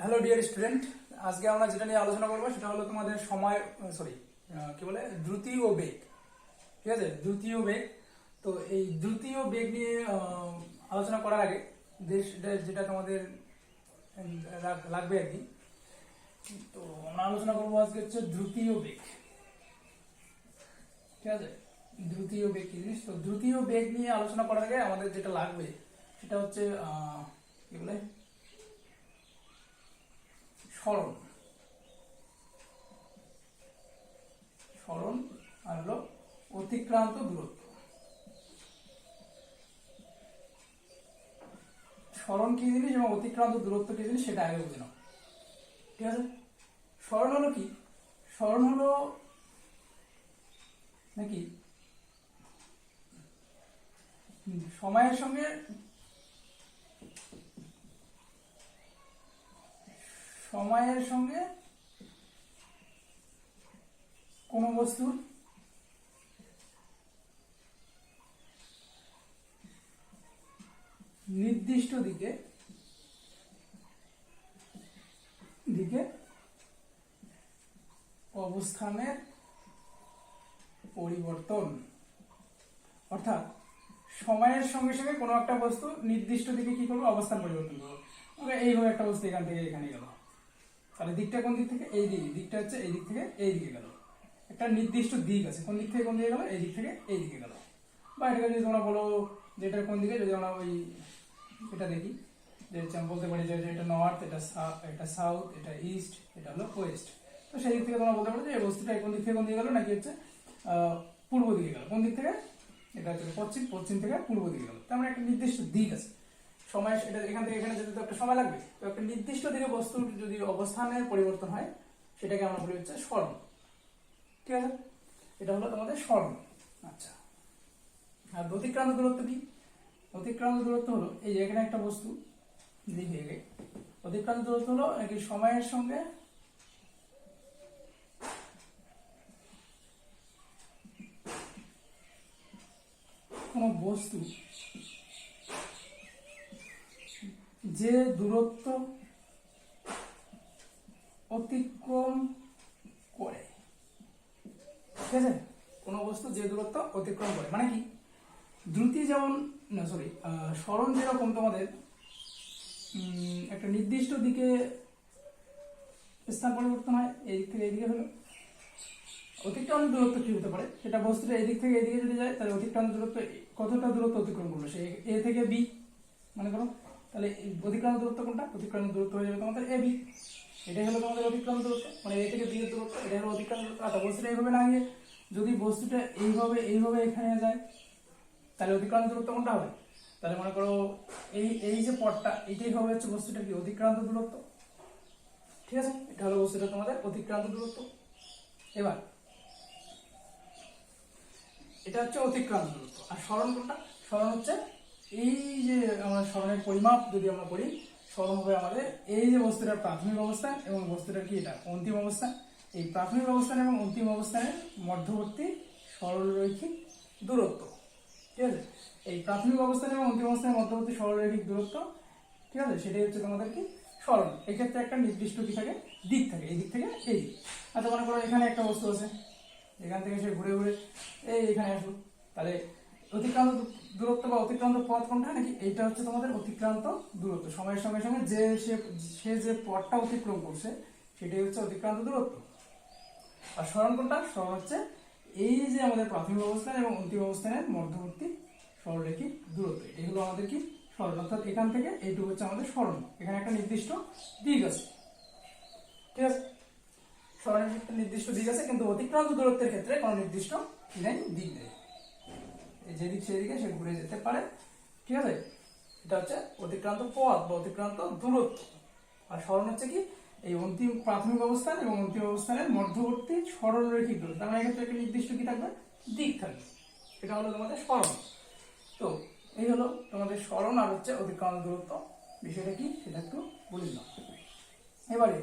Hello dear student, আজকে আমরা যেটা নিয়ে আলোচনা করবো সেটা হলো তোমাদের সময় কি বলে দ্রুতি ও বেগ। ঠিক আছে, দ্রুতি ও বেগ। তো এই দ্রুতি ও বেগ নিয়ে আলোচনা করার আগে যেটা তোমাদের লাগবে আর কি, তো আমরা আলোচনা করবো আজকে হচ্ছে দ্রুতি ও বেগ। ঠিক আছে, দ্রুতি ও বেগ কি জিনিস? তো দ্রুতি ও বেগ নিয়ে আলোচনা করার আগে আমাদের যেটা লাগবে সেটা হচ্ছে কি বলে সরণ। সরণ আর হলো অতিক্রান্ত দূরত্ব। সরণ কি জিনিস এবং অতিক্রান্ত দূরত্ব কি জিনিস সেটা আগে বুঝে নাও। ঠিক আছে, সরণ হলো কি? সরণ হলো নাকি সময়ের সঙ্গে কোনো বস্তুর নির্দিষ্ট দিকে অবস্থানের পরিবর্তন। অর্থাৎ সময়ের সঙ্গে সঙ্গে কোনো একটা বস্তু নির্দিষ্ট দিকে কি করবে? অবস্থান পরিবর্তন করবে। আমরা এইভাবে একটা বস্তু এখান থেকে এখানে গেল, তাহলে দিকটা কোন দিক থেকে? এই দিকটা হচ্ছে এই দিক থেকে এই দিকে গেল। একটা নির্দিষ্ট দিক আছে, কোন দিক থেকে কোন দিকে গেল? এই দিক থেকে এই দিকে গেল। বা এটাকে যদি তোমরা বলো যে এটা কোন দিকে, যদি আমরা ওই এটা দেখি যে বলতে পারি যে এটা নর্থ, এটা সাউথ, এটা ইস্ট, এটা হলো ওয়েস্ট। তো সেই দিক থেকে তোমরা বলতে পারো যে এই বস্তুটা কোন দিক থেকে কোন দিকে গেল, নাকি হচ্ছে পূর্ব দিকে গেল। কোন দিক থেকে? এটা হচ্ছে পশ্চিম থেকে পূর্ব দিকে গেল। তার মানে একটা নির্দিষ্ট দিক আছে। সময় এটা এখান থেকে এখানে যেতে তো একটা সময় লাগবে। তো একটা নির্দিষ্ট দিকে বস্তুর যদি অবস্থানের পরিবর্তন হয় সেটাকে আমরা বলি হচ্ছে সরণ। ঠিক আছে, এটা হলো তোমাদের সরণ। আচ্ছা, আর অতিক্রান্ত দূরত্ব কি? অতিক্রান্ত দূরত্ব হলো এই যে এখানে একটা বস্তু দিকে অতিক্রান্ত দূরত্ব হলো নাকি সময়ের সঙ্গে কোনো বস্তু যে দূরত্ব অতিক্রম করে। ঠিক আছে, কোনো বস্তু যে দূরত্ব অতিক্রম করে মানে কি? দ্রুতি যেমন সরণ যেরকম তোমাদের একটা নির্দিষ্ট দিকে স্থান পরিবর্তন হয়, এই দিক থেকে এইদিকে হলো। অতিক্রান্ত দূরত্ব কি হতে পারে? সেটা বস্তুটা এই দিক থেকে এইদিকে যদি যায় তাহলে অতিক্রান্ত দূরত্ব কতটা দূরত্ব অতিক্রম করলো সে? এ থেকে বি মনে করো, তাহলে অতিক্রান্ত দূরত্ব কোনটা? অতিক্রান্ত দূরত্ব হয়ে যাবে তোমাদের এ বি। এটাই হলো তোমাদের অতিক্রান্ত দূরত্ব, মানে এ থেকে বি এর দূরত্ব। এটা হলো অতিক্রান্ত দূরত্ব। আচ্ছা, বস্তুটা এইভাবে না গিয়ে যদি বস্তুটা এইভাবে এখানে যায় তাহলে অতিক্রান্ত দূরত্ব কোনটা হবে? তাহলে মনে করো এই যে পথটা, এটাই হবে হচ্ছে বস্তুটা কি? অতিক্রান্ত দূরত্ব। ঠিক আছে, এটা হলো বস্তুটা তোমাদের অতিক্রান্ত দূরত্ব। এবার এটা হচ্ছে অতিক্রান্ত দূরত্ব। আর সরণ কোনটা? সরণ হচ্ছে এই যে আমরা সরণের পরিমাপ যদি আমরা করি, সরণ হবে আমাদের এই যে বস্তুটার প্রাথমিক অবস্থান এবং বস্তুটার কি এটা অন্তিম অবস্থান। এই প্রাথমিক অবস্থান এবং অন্তিম অবস্থানের মধ্যবর্তী সরলরৈখিক দূরত্ব। ঠিক আছে, এই প্রাথমিক অবস্থান এবং অন্তিম অবস্থানের মধ্যবর্তী সরলরৈখিক দূরত্ব, ঠিক আছে, সেটাই হচ্ছে তোমাদের কি সরণ। এক্ষেত্রে একটা নির্দিষ্ট কি থাকে? দিক থাকে, এই দিক থেকে এই দিক। আচ্ছা, মনে করো এখানে একটা বস্তু আছে, এখান থেকে সে ঘুরে ঘুরে এখানে আসলো, তাহলে অতিক্রান্ত দূরত্ব বা অতিক্রান্ত পথ কোনটা? নাকি এইটা হচ্ছে তোমাদের অতিক্রান্ত দূরত্ব। সময়ের সঙ্গে সঙ্গে সে যে পথটা অতিক্রম করছে সেটাই হচ্ছে অতিক্রান্ত দূরত্ব। আর সরণ কোনটা? সরণ হচ্ছে এই যে আমাদের প্রাথমিক অবস্থান এবং অন্তিম অবস্থানের মধ্যবর্তী সরলরেখিক দূরত্ব। এটাই হলো আমাদের কি সরণ। অর্থাৎ এখান থেকে এইটুকু হচ্ছে আমাদের সরণ। এখানে একটা নির্দিষ্ট দিক আছে। ঠিক আছে, সরণের একটা নির্দিষ্ট দিক আছে, কিন্তু অতিক্রান্ত দূরত্বের ক্ষেত্রে কোনো নির্দিষ্ট দিক নেই। যেদিক সেদিকে সে ঘুরে যেতে পারে। ঠিক আছে, এটা হচ্ছে অতিক্রান্ত পথ বা অতিক্রান্ত দূরত্ব। আর সরণ হচ্ছে কি এই অন্তিম প্রাথমিক অবস্থান এবং অন্তিম অবস্থানের মধ্যবর্তী সরলরৈখিক দূরত্ব। তার মানে এক্ষেত্রে একটা নির্দিষ্ট কি থাকবে? দিক থাকবে। এটা হলো তোমাদের সরণ। তো এই হলো তোমাদের সরণ আর হচ্ছে অতিক্রান্ত দূরত্ব। বিষয়টা কি সেটা একটু বলে দিলাম। এবারে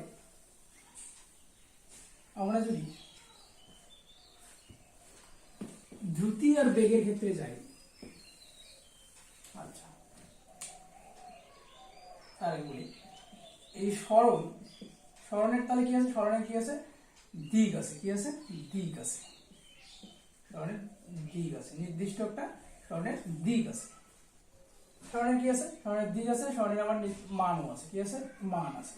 আমরা যদি দ্রুতি আর বেগের ক্ষেত্রে যাই, আচ্ছা তাহলে বলি এই সরণ, সরণের তাহলে কি আছে, সরণের কি আছে, দিক আছে, কি আছে, দিক আছে, সরণের দিক আছে, নির্দিষ্ট একটা সরণের দিক আছে। সরণের কি আছে, সরণের দিক আছে, সরণের আবার মানও আছে, কি আছে, মান আছে।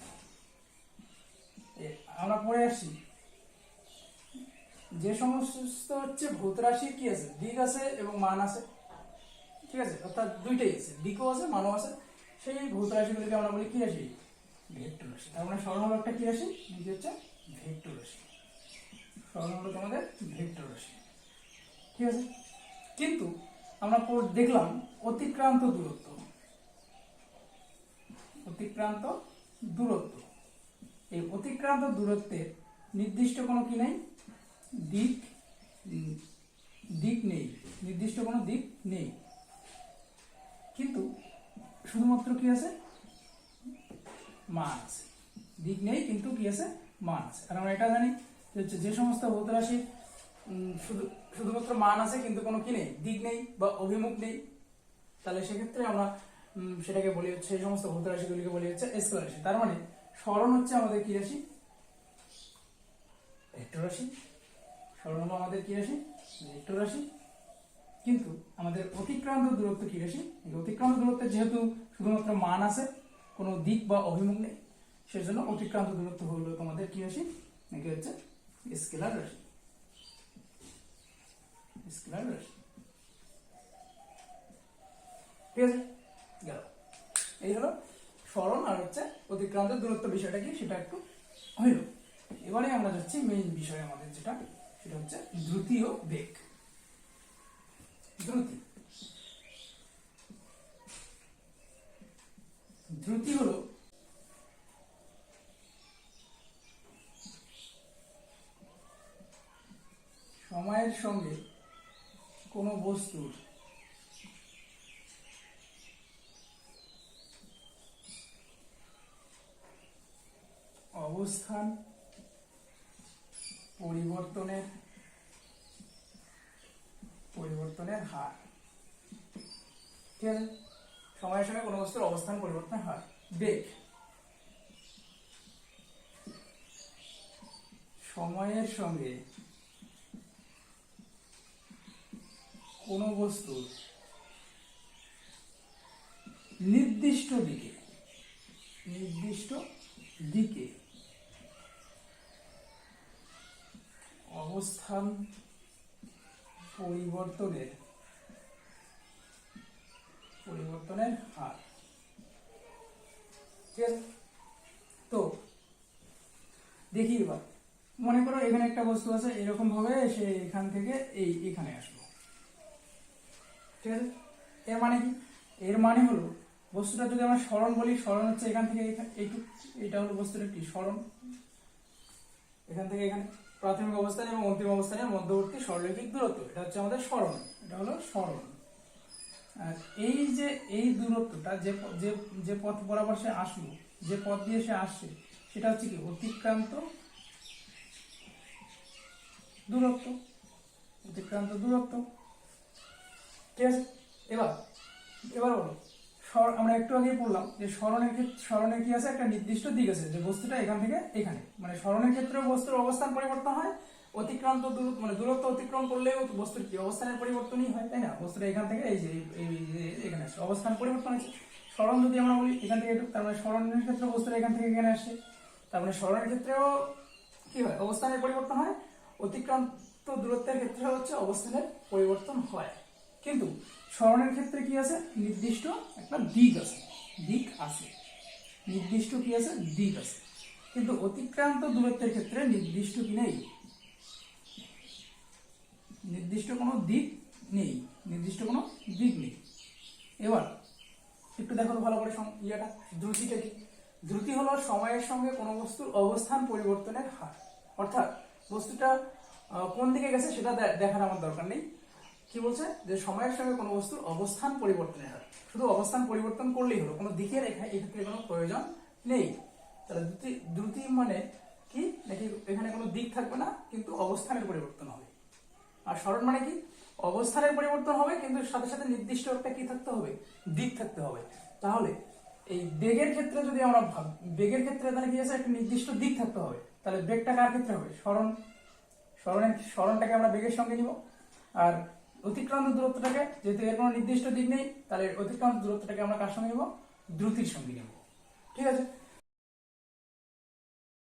আমরা পড়ে আসছি যে সমস্ত হচ্ছে ভৌত রাশির কি আছে, দিক আছে এবং মান আছে, ঠিক আছে, অর্থাৎ দুইটাই আছে, দিকও আছে মানও আছে, সেই ভৌত রাশিগুলিকে আমরা বলি কি রাশি, ভেক্টর রাশি। তার মানে সরণ হলো একটা কি রাশি, এটি হচ্ছে ভেক্টর রাশি, সরণ হলো তোমাদের ভেক্টর রাশি, ঠিক আছে। কিন্তু আমরা দেখলাম অতিক্রান্ত দূরত্ব, অতিক্রান্ত দূরত্ব, এই অতিক্রান্ত দূরত্বের নির্দিষ্ট কোনো কি নেই, দিক, দিক নেই, নির্দিষ্ট কোনো দিক নেই, কিন্তু শুধুমাত্র কি আছে, মান আছে, দিক নেই কিন্তু কি আছে, মান আছে। আর আমরা এটা জানি যে হচ্ছে যে সমস্ত ভৌত রাশি শুধুমাত্র মান আছে কিন্তু কোনো কি নেই, দিক নেই বা অভিমুখ নেই, তাহলে সেক্ষেত্রে আমরা সেটাকে বলি হচ্ছে, সেই সমস্ত ভৌত রাশিগুলিকে বলি হচ্ছে স্কেলার রাশি। তার মানে সরণ হচ্ছে আমাদের কি রাশি, ভেক্টর রাশি, সরণ হলো আমাদের কি রাশি, ভেক্টর রাশি। কিন্তু আমাদের অতিক্রান্ত দূরত্ব কি রাশি, এই অতিক্রান্ত দূরত্বের যেহেতু শুধুমাত্র মান আছে, কোনো দিক বা অভিমুখ নেই, সেজন্য অতিক্রান্ত দূরত্ব হলো তোমাদের কি রাশি, নাকি হচ্ছে স্কেলার রাশি, স্কেলার রাশি, ঠিক আছে, গেল। এই হলো সরণ আর হচ্ছে অতিক্রান্ত দূরত্ব বিষয়টা কি সেটা একটু হইল। এবারে আমরা যাচ্ছি মেইন বিষয় আমাদের যেটা, সেটা হচ্ছে দ্রুতি ও বেগ। দ্রুতি, দ্রুতি হলো সময়ের সঙ্গে কোনো বস্তুর অবস্থান পরিবর্তনের হার, ঠিক আছে, সময়ের সঙ্গে কোনো বস্তুর অবস্থান পরিবর্তনের হার। বেগ, সময়ের সঙ্গে কোনো বস্তুর নির্দিষ্ট দিকে অবস্থান পরিবর্তনের হার, ঠিক আছে। তো দেখি এবার মনে করো এখানে একটা বস্তু আছে, এরকম ভাবে সে এখান থেকে এখানে আসলো, ঠিক আছে। এর মানে কি, এর মানে হলো বস্তুটা যদি আমরা সরণ বলি, সরণ হচ্ছে এখান থেকে এইটুক, এটা হলো বস্তুটা কি সরণ, এখান থেকে এখানে প্রাথমিক অবস্থান এবং অন্তিম অবস্থানের মধ্যবর্তী সরলরৈখিক দূরত্ব, এটা হচ্ছে আমাদের সরণ, এটা হলো সরণ। আর এই যে এই দূরত্বটা যে পথ বরাবর সে আসলো, যে পথ দিয়ে সে আসছে, সেটা হচ্ছে কি অতিক্রান্ত দূরত্ব, অতিক্রান্ত দূরত্ব, ঠিক আছে। এবার বলো, আমরা একটু আগে পড়লাম যে সরণের কি আছে, একটা নির্দিষ্ট দিক আছে, যে বস্তুটা এখান থেকে এখানে, মানে সরণের ক্ষেত্রে বস্তুর অবস্থান পরিবর্তন হয়, অতিক্রান্ত মানে দূরত্ব অতিক্রম করলেও বস্তুর কি অবস্থানের পরিবর্তনই হয়, তাই না। বস্তুটা এখান থেকে এই যে এখানে আসছে, অবস্থান পরিবর্তন হচ্ছে। সরণ যদি আমরা বলি এখান থেকে এটুকু, তার মানে সরণের ক্ষেত্রে বস্তুটা এখান থেকে এখানে আসছে, তার মানে সরণের ক্ষেত্রেও কি হয়, অবস্থানের পরিবর্তন হয়, অতিক্রান্ত দূরত্বের ক্ষেত্রে হচ্ছে অবস্থানের পরিবর্তন হয়। কিন্তু সরণের ক্ষেত্রে কি আছে, নির্দিষ্ট একটা দিক আছে, নির্দিষ্ট কি আছে, দিক আছে। কিন্তু অতিক্রান্ত দূরত্বের ক্ষেত্রে নির্দিষ্ট কি নেই, নির্দিষ্ট কোনো দিক নেই, এবার একটু দেখো ভালো করে ইয়েটা, দ্রুতিটা কি, দ্রুতি হলো সময়ের সঙ্গে কোনো বস্তুর অবস্থান পরিবর্তনের হার, অর্থাৎ বস্তুটা কোন দিকে গেছে সেটা দেখার আমার দরকার নেই, কি বলছে যে সময়ের সঙ্গে কোনো বস্তুর অবস্থান পরিবর্তনের হার, শুধু অবস্থান পরিবর্তন করলেই হলো, কোনো দিকের এক্ষেত্রে কোনো প্রয়োজন নেই। তাহলে দ্রুতি মানে কি, নাকি এখানে কোনো দিক থাকবে না কিন্তু অবস্থানের পরিবর্তন হবে। আর সরণ মানে কি, অবস্থানের পরিবর্তন হবে কিন্তু সাথে সাথে নির্দিষ্ট একটা কি থাকতে হবে, দিক থাকতে হবে। তাহলে এই বেগের ক্ষেত্রে যদি আমরা বেগের ক্ষেত্রে তাহলে কি আছে, একটা নির্দিষ্ট দিক থাকতে হবে। তাহলে বেগটা কার ক্ষেত্রে হবে, সরণটাকে আমরা বেগের সঙ্গে নিব। আর অতিক্রান্ত দূরত্বটাকে, যেহেতু এর কোনো নির্দিষ্ট দিক নেই, তাহলে অতিক্রান্ত দূরত্বটাকে আমরা কার সঙ্গে নিব, দ্রুতির সঙ্গে নিব। ঠিক আছে।